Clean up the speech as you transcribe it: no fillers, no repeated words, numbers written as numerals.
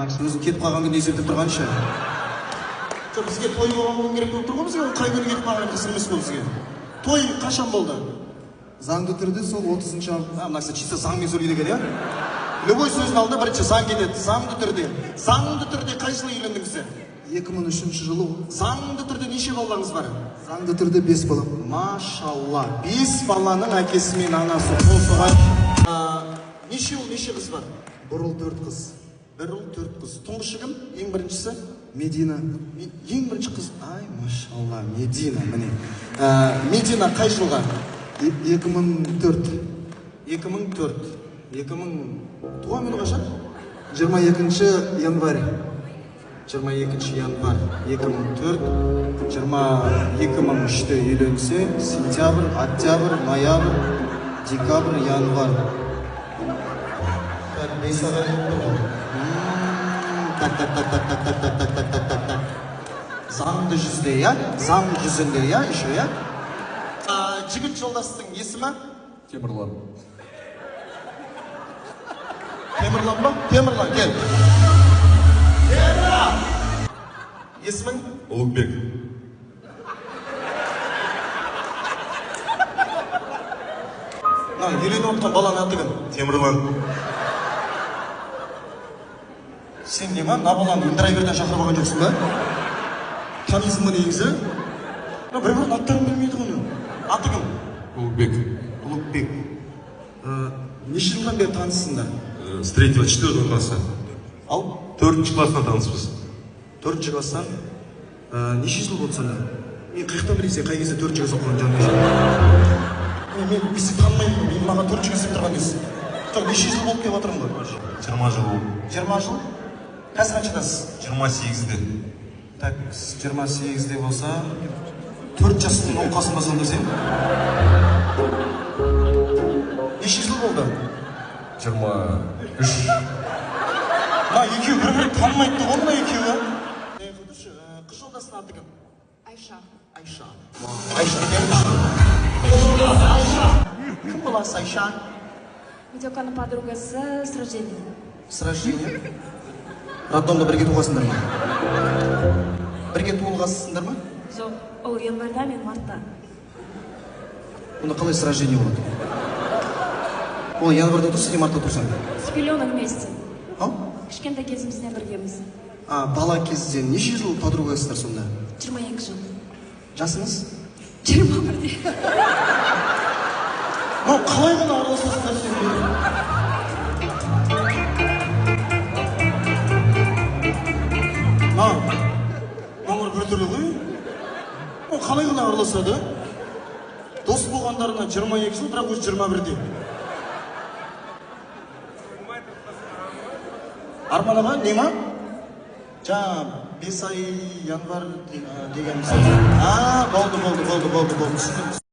Өзің кетіп қалған күнді есептеп тұрғанша. Жоқ, бізге той болған күн керек болып тұр ғой, бізге қай күні кетіп қалған қысыр емес қой бізге. Той қашан болды? Заңды түрде сол 30-шы мына кісі чисто заңмен сөйлейді екен, иә? Любой сөздің алдында бірінші заң кетеді, заңды түрде. Заңды түрде қай жылы үйлендіңіздер? 2003 жылы. Заңды түрде неше балаларыңыз бар? Заңды түрде 5 балам. Машалла, 5 баланың әкесі мен анасы қол соғады. Неше ұл, неше қыз бар? Бір ұл 4 қыз. Бір ұл 4 қыз. Тұңғышы кім? Ең біріншісі? Медина. Ең бірінші қыз. Ай, машалла, Медина, міне. Медина қай жылға? 2004. 2004. Туған күні қашан? 22 январь. 22 январь 2004. 2003-те үйленсе, сентябрь, октябрь, ноябрь, декабрь, январь. Так, 5 ага болды. Так. Заңды жүзде, я? Заң жүзінде, я? Еще, я? Жігіт жолдастың есімі? Темірлан. Темірлан ба? Темірлан, кел. Темірлан! Есімің? Ұлықбек. Үйленіп отқан баланың аты кім? Темірлан. Сен не ма? На баланы Индирайверден шақырып алған жоқсың ба? Танисың ба негізі? Бір-бірін аттарын білмейді ғой. Аты кім? Ұлықбек. Ұлықбек. Неше жылдан бері таныссыңдар? С 3-4 класса. Ал? 4 класстан таныспыз. 4 класстан? Неше жыл болды сонда? Мен қайықтан білесің, қай кезде 4 класс оқыған жанында? Мен бізі танымаймын, мен маған 4 класс деп тұрған дейсің. Жоқ, неше жыл болып келіп отырмын ғой? 20 жыл болды. 20 жыл? Қазір қаншадасыз? 28-де. Так, 28-де болса, 4 жастың науқасында сонда сен? Неше жыл болды? 23. Екеуі бір-бірін танымайды ғой мына екеуі. Қыз жолдасының аты кім? Айша. Айша. Кім баласы Айша? Медиоканың подругасы с рождения. С рождения? Роддомда бірге туғасыңдар ма? Бірге туылғасыңдар ма? Жоқ, ол январьда, мен мартта. Оны қалай с рождения болады? Ол январьда тұрса, не мартта тұрсаң? С пеленок вместе. Ау? Кішкентай кезімізден біргеміз. Бала кезден неше жыл подругасыздар сонда? 22 жыл. Жасыңыз? 21-де. Қалай ғана араласасыздар сендер? Маңыр бір түрлі ғой? Қалай ғана араласады? Дос болғандарына 22 жыл, бірақ өз 21-де. Арман аға, не ма? Жаңа 5 ай январь деген. Болды.